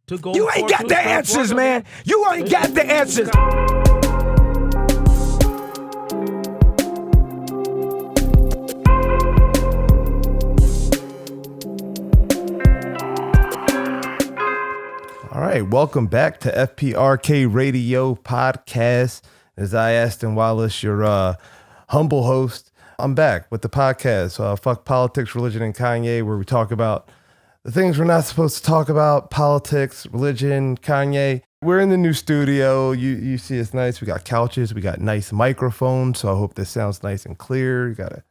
to go. You ain't got the answers, man. You ain't got the answers. All right, welcome back to FPRK Radio Podcast. As I, Aston Wallace, your humble host, I'm back with the podcast, Fuck Politics, Religion, and Kanye, where we talk about the things we're not supposed to talk about: politics, religion, Kanye. We're in the new studio. You see it's nice. We got couches. We got nice microphones, so I hope this sounds nice and clear. You got a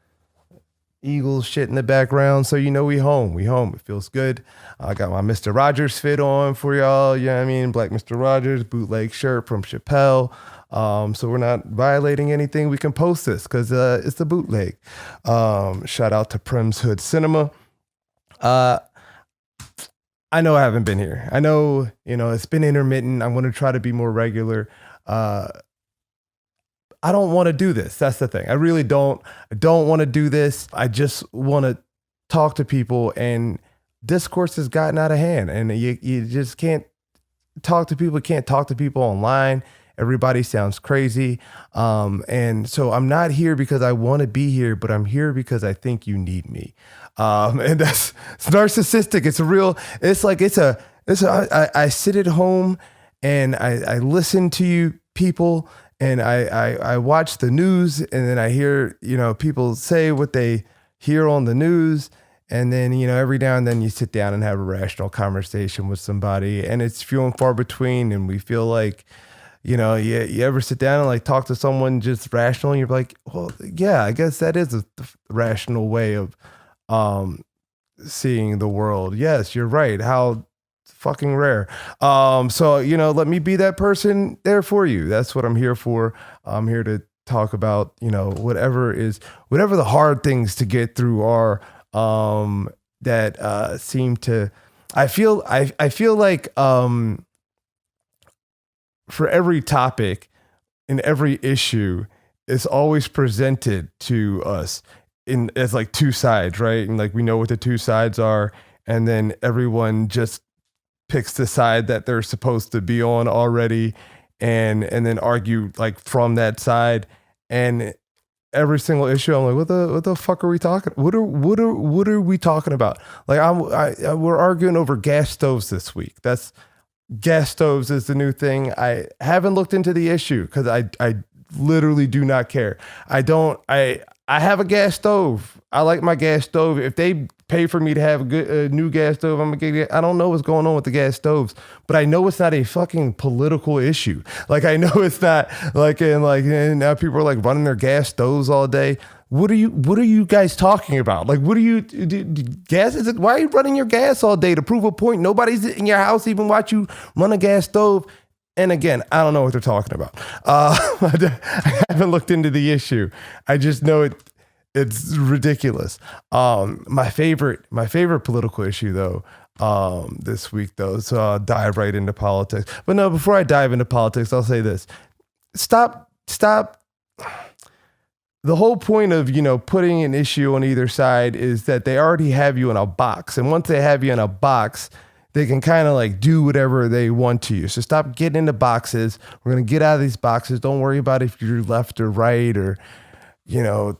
Eagles shit in the background, so you know we home. It feels good. I got my Mr. Rogers fit on for y'all. You know what I mean? Black Mr. Rogers bootleg shirt from Chappelle. So we're not violating anything. We can post this because it's the bootleg. Shout out to Prim's Hood Cinema. I know I haven't been here. I know, it's been intermittent. I'm going to try to be more regular. I don't want to do this. That's the thing. I really don't. I don't want to do this. I just want to talk to people, and discourse has gotten out of hand, and you just can't talk to people. Can't talk to people online. Everybody sounds crazy. And so I'm not here because I want to be here, but I'm here because I think you need me. And it's narcissistic. I sit at home and I listen to you people, and I watch the news, and then I hear, people say what they hear on the news. And then, every now and then you sit down and have a rational conversation with somebody, and it's few and far between. And we feel like, you ever sit down and talk to someone just rational, and you're like, well, yeah, I guess that is a rational way of seeing the world. Yes, you're right. How fucking rare. So, let me be that person there for you. That's what I'm here for. I'm here to talk about, whatever the hard things to get through are, that seem to, I feel like, for every topic and every issue, it's always presented to us as two sides, right? And we know what the two sides are, and then everyone just picks the side that they're supposed to be on already, and then argue from that side. And every single issue, I'm like, what the fuck are we talking? What are we talking about? We're arguing over gas stoves this week. Gas stoves is the new thing. I haven't looked into the issue because I literally do not care. I have a gas stove. I like my gas stove. If they pay for me to have a new gas stove, I'm gonna get it. I don't know what's going on with the gas stoves, but I know it's not a fucking political issue. I know it's not and now people are running their gas stoves all day. What are you guys talking about? What are you gas? Why are you running your gas all day to prove a point? Nobody's in your house even watch you run a gas stove. And again, I don't know what they're talking about. I haven't looked into the issue. I just know it's ridiculous. My favorite political issue though, this week though, so I'll dive right into politics. But no, before I dive into politics, I'll say this. Stop. The whole point of, putting an issue on either side is that they already have you in a box. And once they have you in a box, they can kind of do whatever they want to you. So stop getting into boxes. We're going to get out of these boxes. Don't worry about if you're left or right, or, a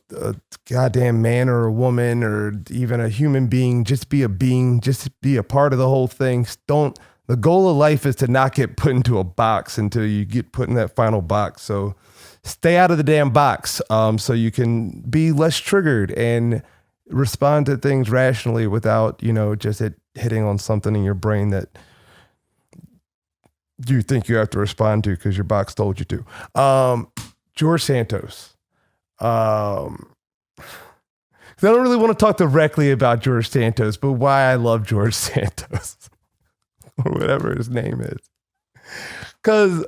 goddamn man or a woman, or even a human being. Just be a being. Just be a part of the whole thing. The goal of life is to not get put into a box until you get put in that final box. So stay out of the damn box, so you can be less triggered and respond to things rationally without, just hitting on something in your brain that you think you have to respond to because your box told you to. George Santos. I don't really want to talk directly about George Santos, but why I love George Santos or whatever his name is. Because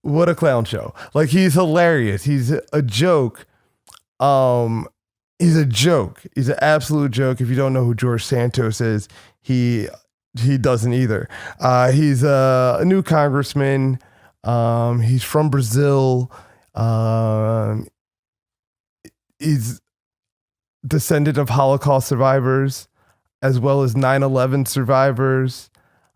what a clown show. He's hilarious. He's a joke. He's a joke. He's an absolute joke. If you don't know who George Santos is, he doesn't either. He's a new congressman. He's from Brazil. He's descendant of Holocaust survivors, as well as 9/11 survivors.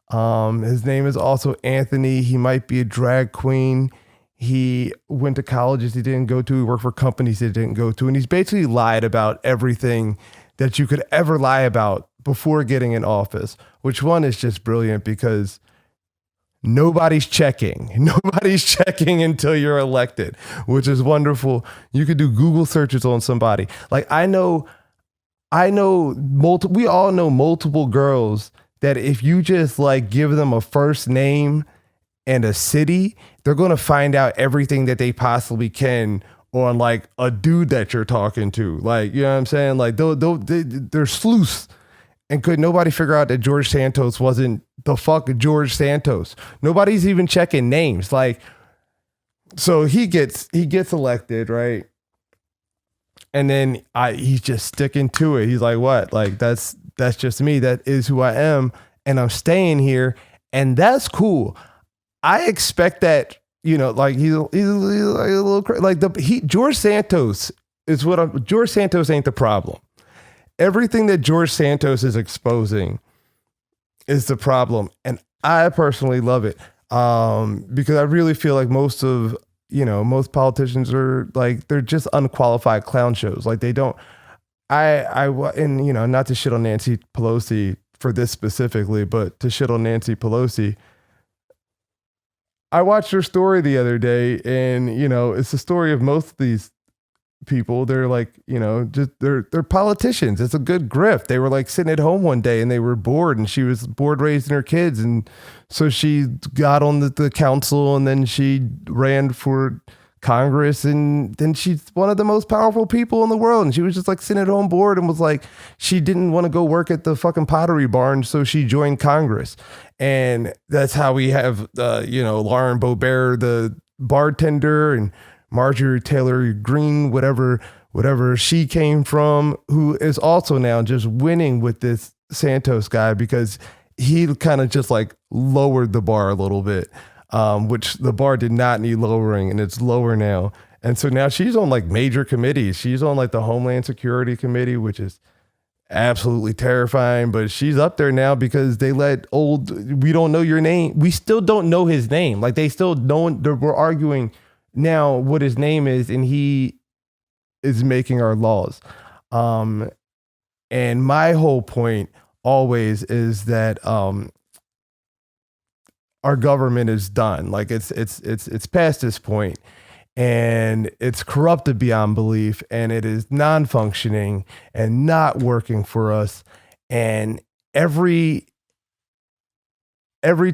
His name is also Anthony. He might be a drag queen. He went to colleges he didn't go to. He worked for companies he didn't go to. And he's basically lied about everything that you could ever lie about before getting in office, which one is just brilliant because nobody's checking. Nobody's checking until you're elected, which is wonderful. You could do Google searches on somebody. Like we all know multiple girls that if you just like give them a first name and a city, they're going to find out everything that they possibly can on like a dude that you're talking to. Like, you know what I'm saying? Like they're sleuths. And could nobody figure out that George Santos wasn't the fuck George Santos? Nobody's even checking names. Like, so he gets elected, right? And then he's just sticking to it. He's like, what? Like, that's just me. That is who I am. And I'm staying here. And that's cool. I expect that, you know, like he's like a little crazy. Like George Santos is George Santos ain't the problem. Everything that George Santos is exposing is the problem. And I personally love it. Because I really feel like most politicians are like, they're just unqualified clown shows. Like they don't, and you know, not to shit on Nancy Pelosi for this specifically, but to shit on Nancy Pelosi. I watched her story the other day and, you know, it's the story of most of these people. They're like, you know, just they're politicians. It's a good grift. They were like sitting at home one day and they were bored and she was bored raising her kids. And so she got on the council and then she ran for Congress and then she's one of the most powerful people in the world. And she was just like sitting at home bored and was like, she didn't want to go work at the fucking Pottery Barn. So she joined Congress. And that's how we have, Lauren Boebert, the bartender, and Marjorie Taylor Greene, whatever she came from, who is also now just winning with this Santos guy because he kind of just like lowered the bar a little bit, which the bar did not need lowering, and it's lower now. And so now she's on like major committees. She's on like the Homeland Security Committee, which is absolutely terrifying, but she's up there now because they we don't know your name. We still don't know his name. Like they still don't, we're arguing now what his name is, and he is making our laws. And my whole point always is that our government is done. Like it's past this point, and it's corrupted beyond belief, and it is non-functioning and not working for us. And every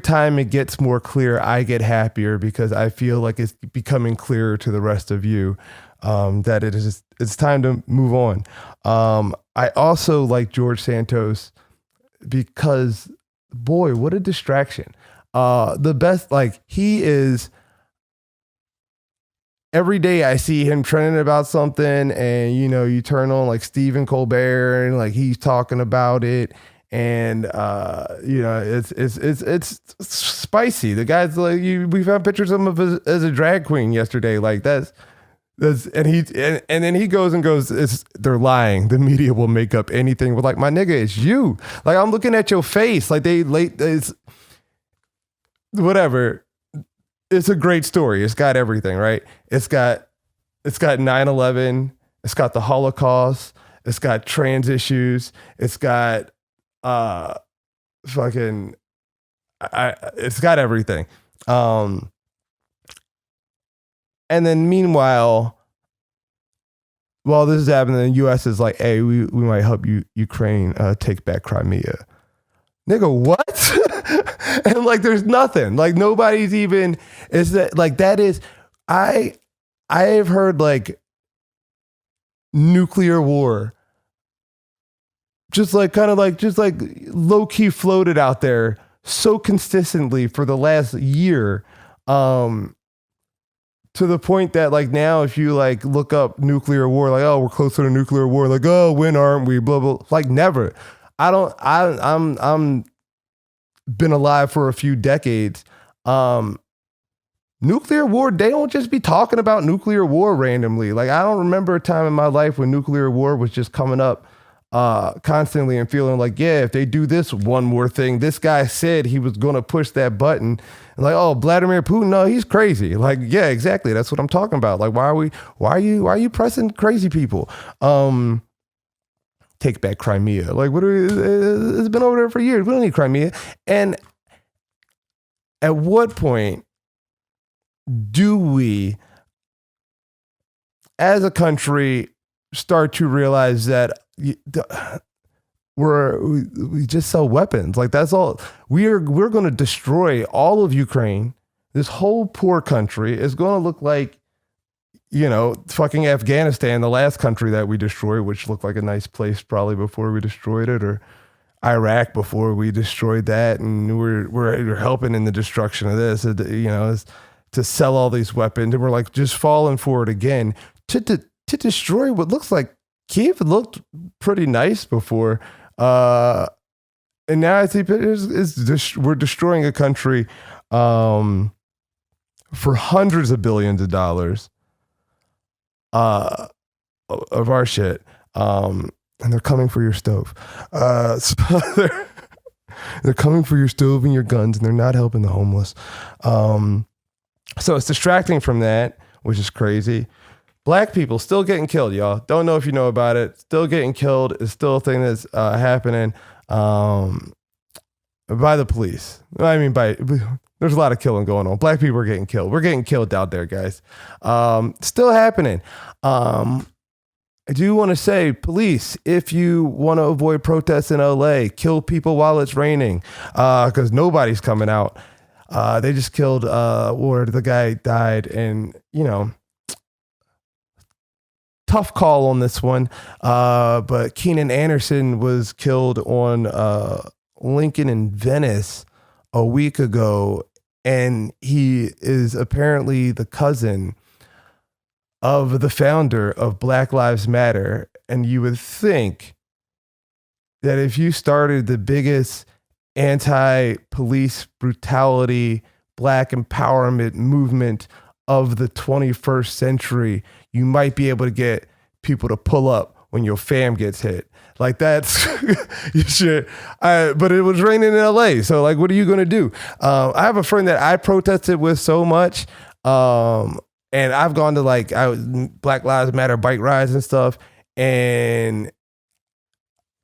time it gets more clear, I get happier because I feel like it's becoming clearer to the rest of you that it's time to move on. I also like George Santos because, boy, what a distraction. The best, like he is, every day I see him trending about something and, you know, you turn on like Stephen Colbert and like he's talking about it. And it's spicy. The guy's like, we found pictures of him as a drag queen yesterday. Like that's and then he goes, they're lying. The media will make up anything. But like, my nigga, it's you. Like I'm looking at your face. Like it's whatever. It's a great story. It's got everything, right? It's got 9/11. It's got the Holocaust. It's got trans issues. It's got it's got everything. And then meanwhile, while this is happening, the U.S. is like, hey, we might help Ukraine take back Crimea. Nigga, what? And like, there's nothing. Like nobody's even. Is that like that is? I have heard like nuclear war. Just like low key floated out there so consistently for the last year, to the point that like now if you like look up nuclear war, like, oh, we're closer to nuclear war, like, oh, when aren't we? Blah blah. Like never. I'm been alive for a few decades. nuclear war, they don't just be talking about nuclear war randomly. Like, I don't remember a time in my life when nuclear war was just coming up constantly and feeling like, yeah, if they do this one more thing, this guy said he was going to push that button. And like, oh, Vladimir Putin, no, he's crazy. Like, yeah, exactly. That's what I'm talking about. Like, why are you pressing crazy people? Take back Crimea. Like, it's been over there for years. We don't need Crimea. And at what point do we, as a country, start to realize that we just sell weapons? Like, that's all. We're going to destroy all of Ukraine. This whole poor country is going to look like, fucking Afghanistan, the last country that we destroyed, which looked like a nice place probably before we destroyed it, or Iraq before we destroyed that. And we're helping in the destruction of this, is to sell all these weapons. And we're like just falling for it again to destroy what looks like Kiev looked pretty nice before. And now I see we're destroying a country for hundreds of billions of dollars of our shit. And they're coming for your stove. So they're coming for your stove and your guns, and they're not helping the homeless. So it's distracting from that, which is crazy. Black people still getting killed, y'all. Don't know if you know about it. Still getting killed. It's still a thing that's happening by the police. There's a lot of killing going on. Black people are getting killed. We're getting killed out there, guys. Still happening. I do want to say, police, if you want to avoid protests in LA, kill people while it's raining, because nobody's coming out. They just killed Ward. The guy died, and tough call on this one. But Keenan Anderson was killed on Lincoln in Venice a week ago, and he is apparently the cousin of the founder of Black Lives Matter. And you would think that if you started the biggest anti-police brutality, Black empowerment movement of the 21st century, you might be able to get people to pull up when your fam gets hit. Like, that's you should. But it was raining in LA, so like, what are you gonna do? I have a friend that I protested with so much, and I've gone to Black Lives Matter bike rides and stuff. And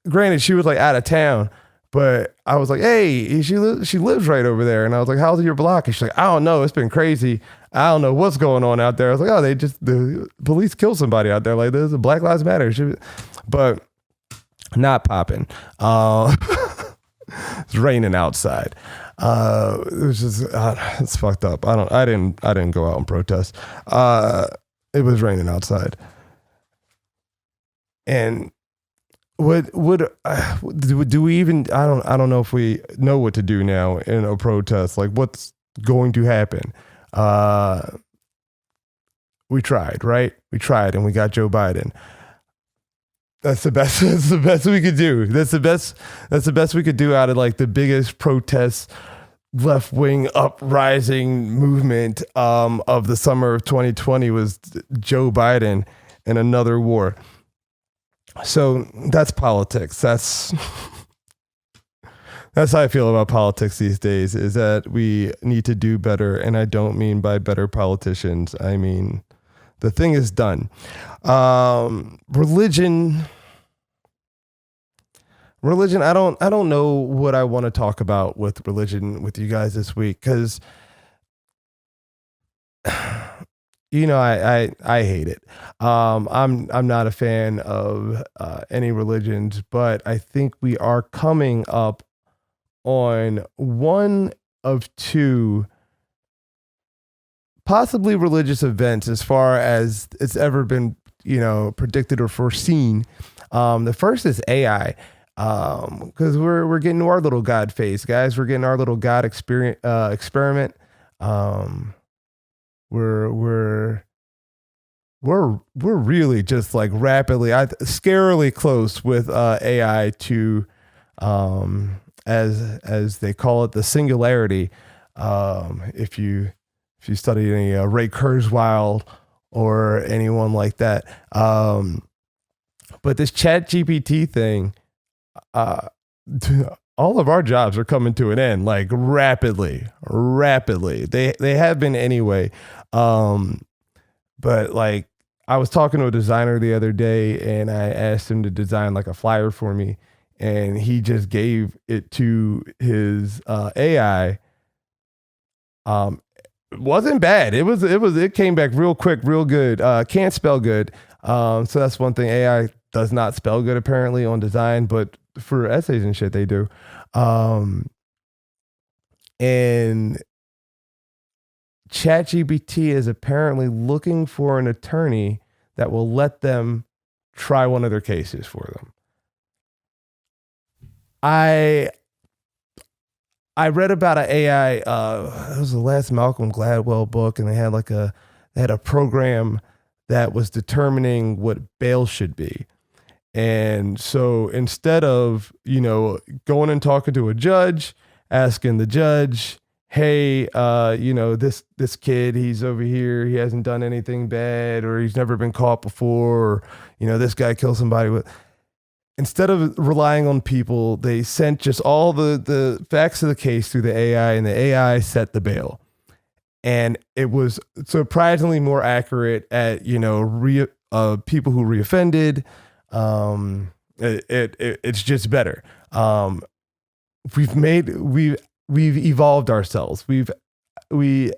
granted, she was like out of town, but I was like, hey, she lives right over there. And I was like, how's your block? And she's like, I don't know. It's been crazy. I don't know what's going on out there. I was like, oh, the police killed somebody out there. Like, there's a Black Lives Matter. But not popping. It's raining outside. It was just, it's fucked up. I didn't go out and protest. It was raining outside. And what do we even, I don't know if we know what to do now in a protest. Like, what's going to happen? We tried, right? We tried, and we got Joe Biden. That's the best. That's the best we could do. That's the best we could do out of like the biggest protest, left-wing uprising movement of the summer of 2020 was Joe Biden and another war. So that's politics. That's how I feel about politics these days, is that we need to do better. And I don't mean by better politicians. I mean, the thing is done. Religion, I don't know what I want to talk about with religion with you guys this week, because I hate it. I'm not a fan of any religions, but I think we are coming up on one of two possibly religious events as far as it's ever been, predicted or foreseen. The first is AI. Because we're getting to our little God phase, guys. We're getting our little God experiment. We're really just like rapidly, scarily close with AI to as they call it, the singularity. If you if you study any Ray Kurzweil or anyone like that. But this Chat GPT thing, all of our jobs are coming to an end, like rapidly. They have been anyway. But like, I was talking to a designer the other day, and I asked him to design like a flyer for me, and he just gave it to his AI. It wasn't bad. It came back real quick, real good. Can't spell good. So that's one thing. AI does not spell good apparently on design, but for essays and shit they do. And ChatGPT is apparently looking for an attorney that will let them try one of their cases for them. I read about an AI. It was the last Malcolm Gladwell book, and they had a program that was determining what bail should be. And so instead of, going and talking to a judge, asking the judge, hey, this kid, he's over here, he hasn't done anything bad, or he's never been caught before, or, this guy killed somebody. Instead of relying on people, they sent just all the facts of the case through the AI, and the AI set the bail. And it was surprisingly more accurate at, people who reoffended. It's just better. We've evolved ourselves. We're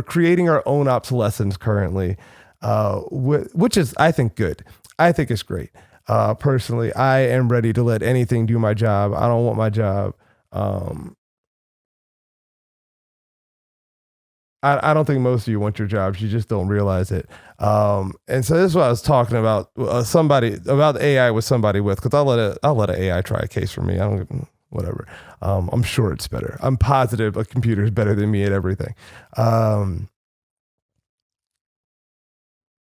creating our own obsolescence currently, which is, I think, good. I think it's great. Personally, I am ready to let anything do my job. I don't want my job. I don't think most of you want your jobs. You just don't realize it. And so this is what I was talking about. About AI with somebody with, because I'll let an AI try a case for me. Whatever. I'm sure it's better. I'm positive a computer is better than me at everything.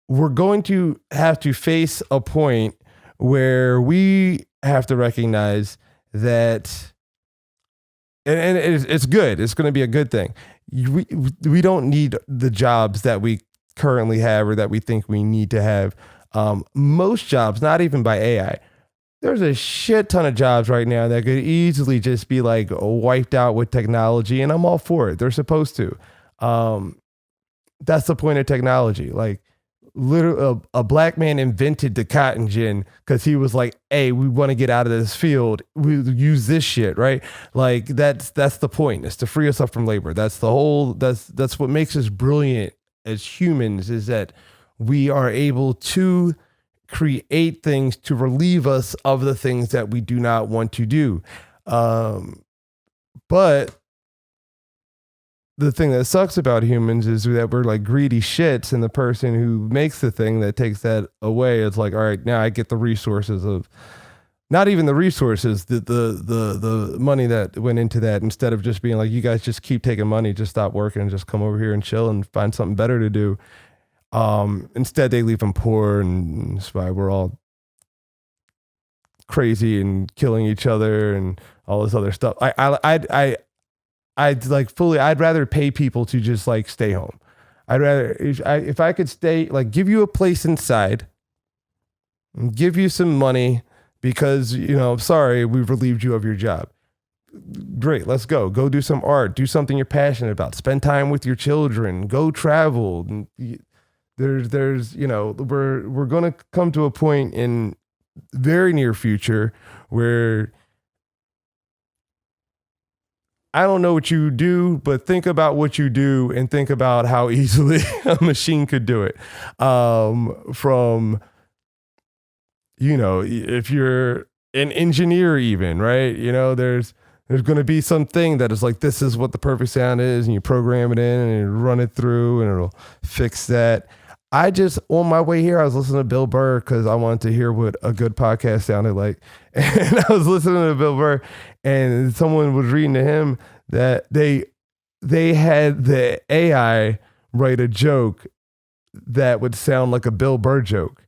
We're going to have to face a point where we have to recognize that, and it's good. It's going to be a good thing. We don't need the jobs that we currently have or that we think we need to have. Most jobs, not even by AI. There's a shit ton of jobs right now that could easily just be like wiped out with technology, and I'm all for it. They're supposed to. That's the point of technology. Like, literally, a black man invented the cotton gin because he was like, "Hey, we want to get out of this field. We use this shit, right?" Like, that's the point. It's to free us up from labor. That's what makes us brilliant as humans, is that we are able to create things to relieve us of the things that we do not want to do. But the thing that sucks about humans is that we're like greedy shits, and the person who makes the thing that takes that away, it's like, all right, now I get the resources of, not even the resources, the money that went into that, instead of just being like, you guys just keep taking money, just stop working and just come over here and chill and find something better to do. Instead they leave them poor, and that's why we're all crazy and killing each other and all this other stuff. I'd rather pay people to just like stay home. If I could stay, like, give you a place inside, give you some money because, sorry, we've relieved you of your job. Great. Let's go do some art, do something you're passionate about, spend time with your children, go travel. There's, we're going to come to a point in very near future where, I don't know what you do, but think about what you do and think about how easily a machine could do it. If you're an engineer even, right? There's going to be something that is like, this is what the perfect sound is, and you program it in and you run it through and it'll fix that. On my way here, I was listening to Bill Burr because I wanted to hear what a good podcast sounded like. And I was listening to Bill Burr, and someone was reading to him that they had the AI write a joke that would sound like a Bill Burr joke.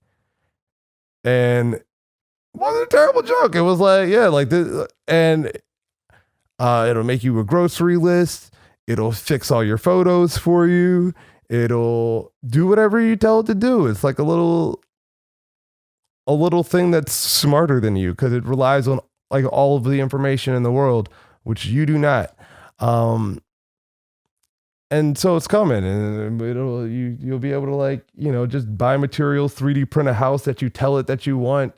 And it wasn't a terrible joke. It was like, yeah, like this. And it'll make you a grocery list. It'll fix all your photos for you. It'll do whatever you tell it to do. It's like a little thing that's smarter than you because it relies on like all of the information in the world, which you do not. And so it's coming, and you'll be able to like, just buy materials, 3D print a house that you tell it that you want,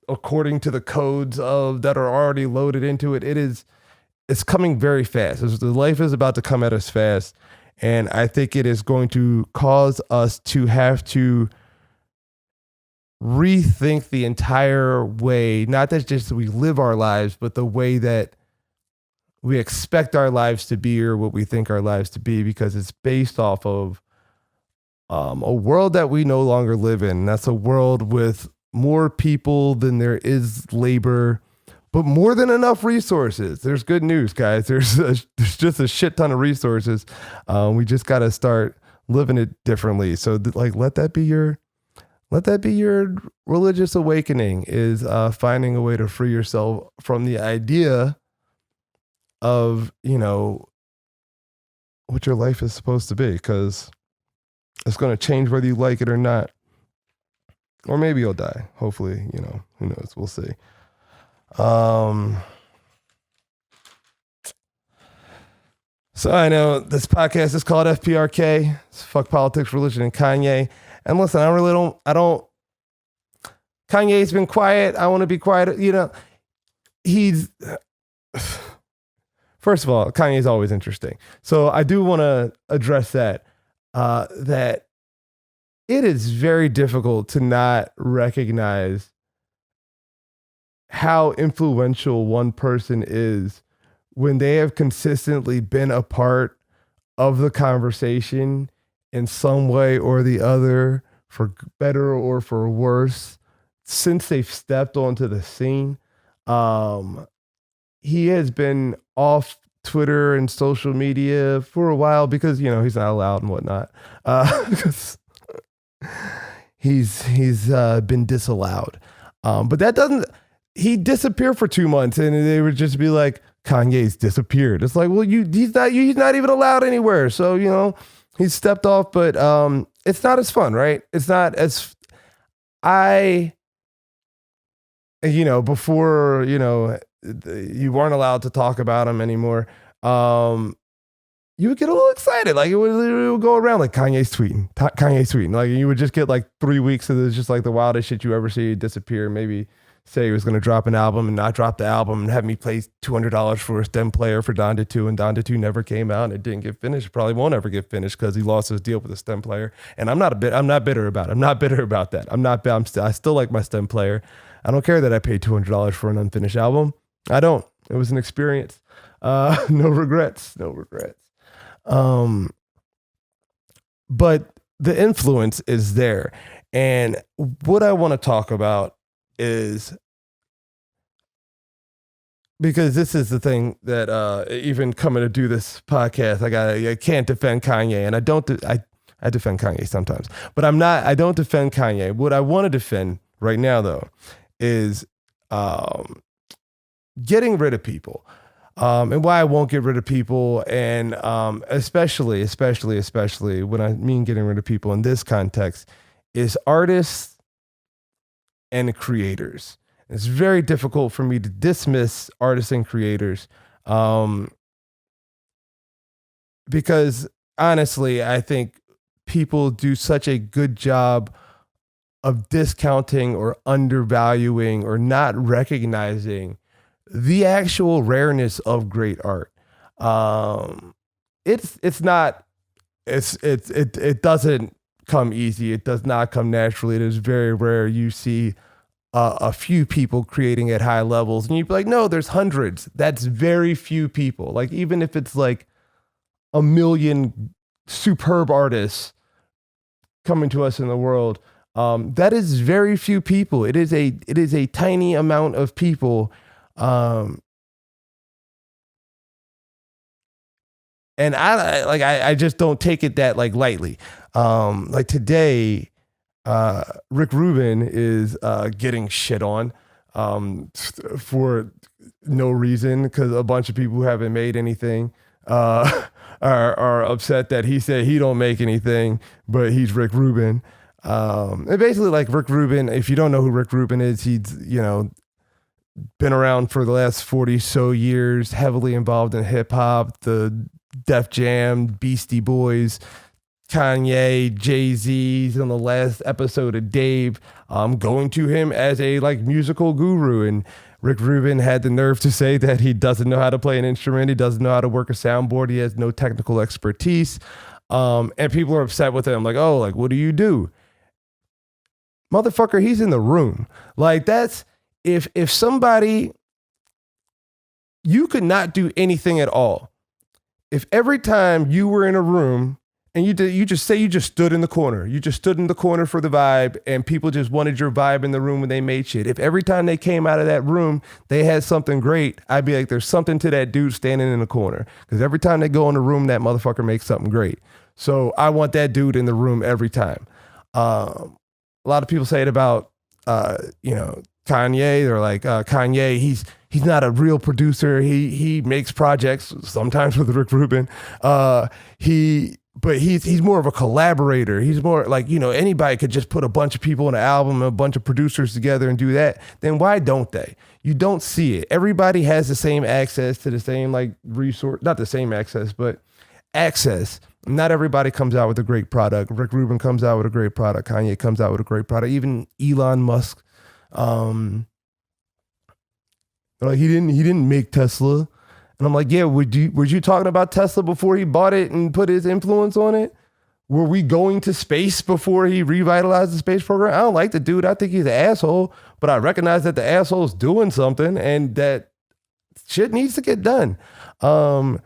according to the codes that are already loaded into it. It's coming very fast. The life is about to come at us fast, and I think it is going to cause us to have to rethink the entire way, not that just we live our lives, but the way that we expect our lives to be or what we think our lives to be, because it's based off of a world that we no longer live in. That's a world with more people than there is labor, but more than enough resources. There's good news, guys. There's just a shit ton of resources. We just got to start living it differently. So let that be your religious awakening, is finding a way to free yourself from the idea of, what your life is supposed to be, because it's going to change whether you like it or not. Or maybe you'll die. Hopefully, who knows? We'll see. So I know this podcast is called FPRK. It's Fuck Politics, Religion, and Kanye. And listen, Kanye's been quiet. I want to be quiet. First of all, Kanye is always interesting. So I do want to address that it is very difficult to not recognize how influential one person is when they have consistently been a part of the conversation in some way or the other, for better or for worse, since they've stepped onto the scene. He has been off Twitter and social media for a while because, he's not allowed and whatnot. He's been disallowed. But that doesn't, he disappeared for 2 months and they would just be like, Kanye's disappeared. It's like, well, he's not even allowed anywhere. So, he's stepped off, but it's not as fun, right? It's not as, before, you weren't allowed to talk about him anymore. You would get a little excited. Like it would go around like Kanye's tweeting. Like you would just get like 3 weeks of this, just like the wildest shit you ever see disappear. Maybe say he was going to drop an album and not drop the album and have me play $200 for a stem player for Donda 2, and Donda 2 never came out and it didn't get finished. Probably won't ever get finished because he lost his deal with a stem player. And I'm not bitter about it. I'm not bitter about that. I still like my stem player. I don't care that I paid $200 for an unfinished album. I don't. It was an experience. No regrets. But the influence is there. And what I want to talk about is, because this is the thing that even coming to do this podcast, I can't defend Kanye, and I defend Kanye sometimes, but I don't defend Kanye. What I want to defend right now though is getting rid of people. And why I won't get rid of people, and especially when I mean getting rid of people in this context, is artists and creators. It's very difficult for me to dismiss artists and creators because honestly, I think people do such a good job of discounting or undervaluing or not recognizing the actual rareness of great art. It doesn't come easy. It does not come naturally. It is very rare. You see a few people creating at high levels and you'd be like, no, there's hundreds. That's very few people. Like, even if it's like a million superb artists coming to us in the world, that is very few people. It is a tiny amount of people. And I just don't take it that like lightly. Like today, Rick Rubin is getting shit on for no reason because a bunch of people who haven't made anything are upset that he said he don't make anything, but he's Rick Rubin. And basically, like Rick Rubin, if you don't know who Rick Rubin is, he's, been around for the last 40 so years, heavily involved in hip hop, the Def Jam, Beastie Boys, Kanye, Jay-Z's on the last episode of Dave, going to him as a musical guru. And Rick Rubin had the nerve to say that he doesn't know how to play an instrument. He doesn't know how to work a soundboard. He has no technical expertise. And people are upset with him. What do you do? Motherfucker, he's in the room. That's, if somebody, you could not do anything at all. If every time you were in a room and you just stood in the corner, you just stood in the corner for the vibe and people just wanted your vibe in the room when they made shit. If every time they came out of that room, they had something great, I'd be like, there's something to that dude standing in the corner. Because every time they go in the room, that motherfucker makes something great. So I want that dude in the room every time. A lot of people say it about, Kanye. They're like, Kanye, he's not a real producer. He makes projects sometimes with Rick Rubin. But he's more of a collaborator. He's more like, anybody could just put a bunch of people in an album, a bunch of producers together and do that. Then why don't they? You don't see it. Everybody has the same access to the same resource, not the same access, but access. Not everybody comes out with a great product. Rick Rubin comes out with a great product. Kanye comes out with a great product. Even Elon Musk. He didn't make Tesla. And I'm like, yeah, were you talking about Tesla before he bought it and put his influence on it? Were we going to space before he revitalized the space program? I don't like the dude. I think he's an asshole, but I recognize that the asshole's doing something and that shit needs to get done. People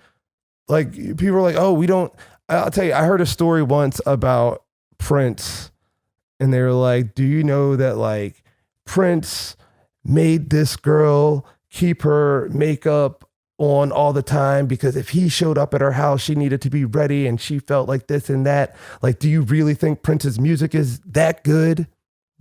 are like, oh, we don't. I'll tell you, I heard a story once about Prince, and they were like, do you know that Prince made this girl keep her makeup on all the time because if he showed up at her house, she needed to be ready and she felt like this and that. Do you really think Prince's music is that good?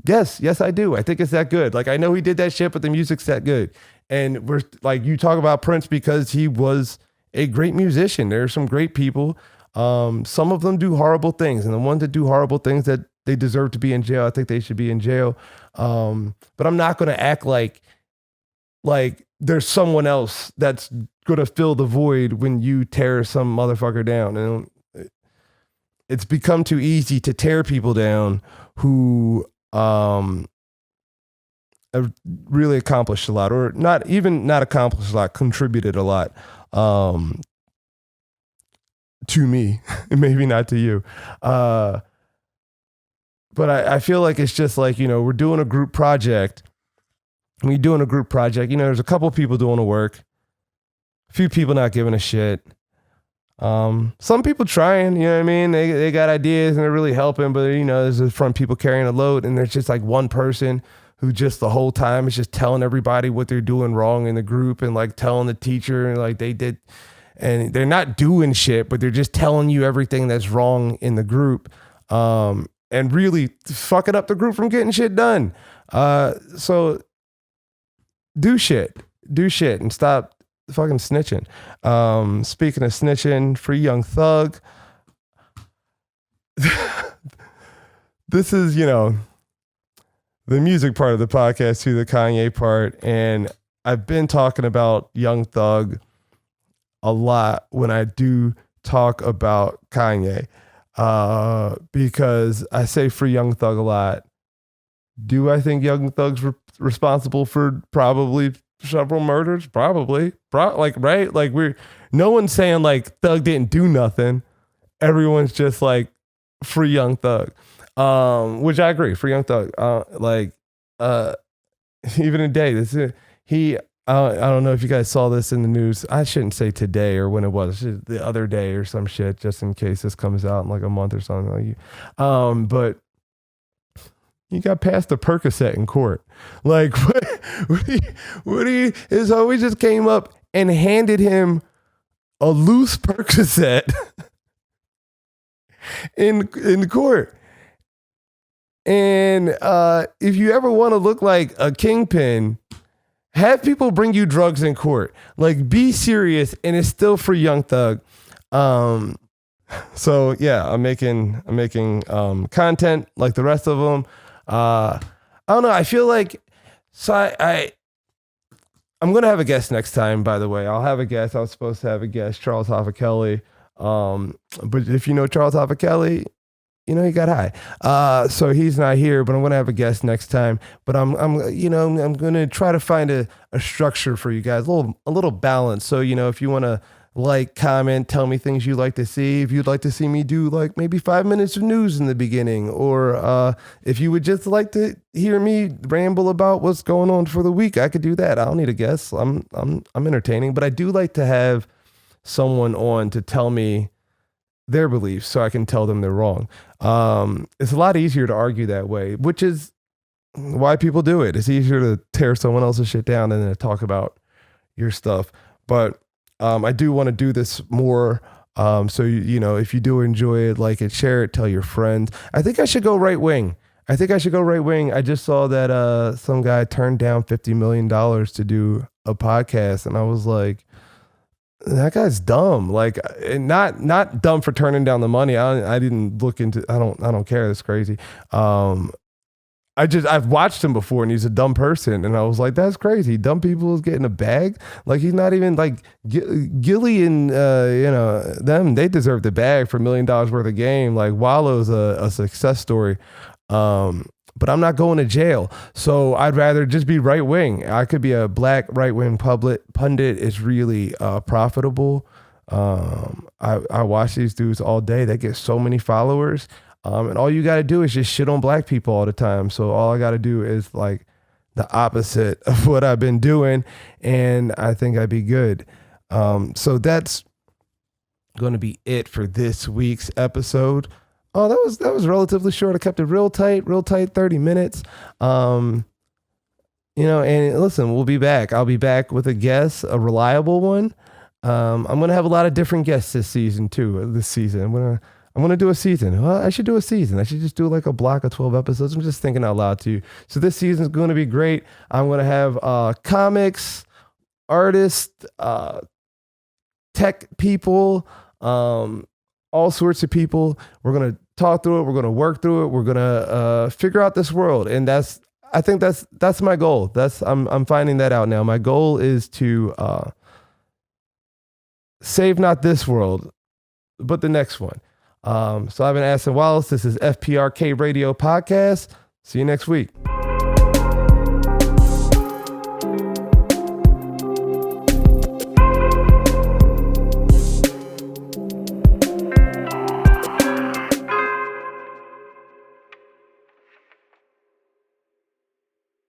Yes, I do. I think it's that good. I know he did that shit, but the music's that good. And we're you talk about Prince because he was a great musician. There are some great people. Some of them do horrible things, and the ones that do horrible things that they deserve to be in jail, I think they should be in jail. But I'm not going to act like there's someone else that's going to fill the void when you tear some motherfucker down. And it's become too easy to tear people down who have really accomplished a lot, or not accomplished a lot, contributed a lot to me, maybe not to you. But I feel like it's just we're doing a group project. When you're doing a group project, there's a couple people doing the work, a few people not giving a shit. Some people trying, you know what I mean? They got ideas and they're really helping, but there's the front people carrying a load, and there's just one person who just the whole time is just telling everybody what they're doing wrong in the group and telling the teacher and they did, and they're not doing shit, but they're just telling you everything that's wrong in the group. And really fucking up the group from getting shit done. So do shit and stop fucking snitching. Speaking of snitching, Free Young Thug. This is, the music part of the podcast to the Kanye part. And I've been talking about Young Thug a lot when I do talk about Kanye. Because I say Free Young Thug a lot. Do I think Young Thug's responsible for probably several murders? Probably. Right? No one's saying Thug didn't do nothing. Everyone's just Free Young Thug. Which I agree. Free Young Thug. Even today, I don't know if you guys saw this in the news. I shouldn't say today or when it was. The other day or some shit, just in case this comes out in a month or something. But he got passed a Percocet in court. What do you? So we just came up and handed him a loose Percocet in court. And if you ever want to look like a kingpin, have people bring you drugs in court. Be serious, and it's still Free Young Thug. So yeah, I'm making content like the rest of them. I don't know. I feel like I'm gonna have a guest next time. By the way, I'll have a guest. I was supposed to have a guest, Charles Hoffa Kelly. But if you know Charles Hoffa Kelly, you know he got high. So he's not here. But I'm gonna have a guest next time. But I'm gonna try to find a structure for you guys, a little balance. So if you wanna like, comment, tell me things you'd like to see. If you'd like to see me do like maybe 5 minutes of news in the beginning, or if you would just like to hear me ramble about what's going on for the week, I could do that. I don't need a guest. I'm entertaining, but I do like to have someone on to tell me their beliefs so I can tell them they're wrong. It's a lot easier to argue that way, which is why people do it. It's easier to tear someone else's shit down than to talk about your stuff. But I do want to do this more. So, if you do enjoy it, like it, share it, tell your friends. I think I should go right wing. I just saw that some guy turned down $50 million to do a podcast. And I was like, that guy's dumb. Like, not dumb for turning down the money. I didn't look into, I don't care. That's crazy. I've watched him before and he's a dumb person. And I was like, that's crazy. Dumb people is getting a bag. Like, he's not even like Gilly and, them, they deserve the bag for $1 million worth of game. Like, Wallow's a success story. But I'm not going to jail. So I'd rather just be right wing. I could be a black right wing pundit. It's really profitable. I watch these dudes all day. They get so many followers. And all you got to do is just shit on black people all the time. So all I got to do is like the opposite of what I've been doing. And I think I'd be good. So that's going to be it for this week's episode. Oh, that was relatively short. I kept it real tight, 30 minutes. And listen, we'll be back. I'll be back with a guest, a reliable one. I'm going to have a lot of different guests this season. I'm going to do a season. Well, I should do a season. I should just do like a block of 12 episodes. I'm just thinking out loud to you. So this season is going to be great. I'm going to have comics, artists, tech people, all sorts of people. We're going to talk through it. We're going to work through it. We're going to figure out this world. And I think that's my goal. I'm finding that out now. My goal is to save not this world, but the next one. So I've been Aston Wallace. This is FPRK Radio Podcast. See you next week.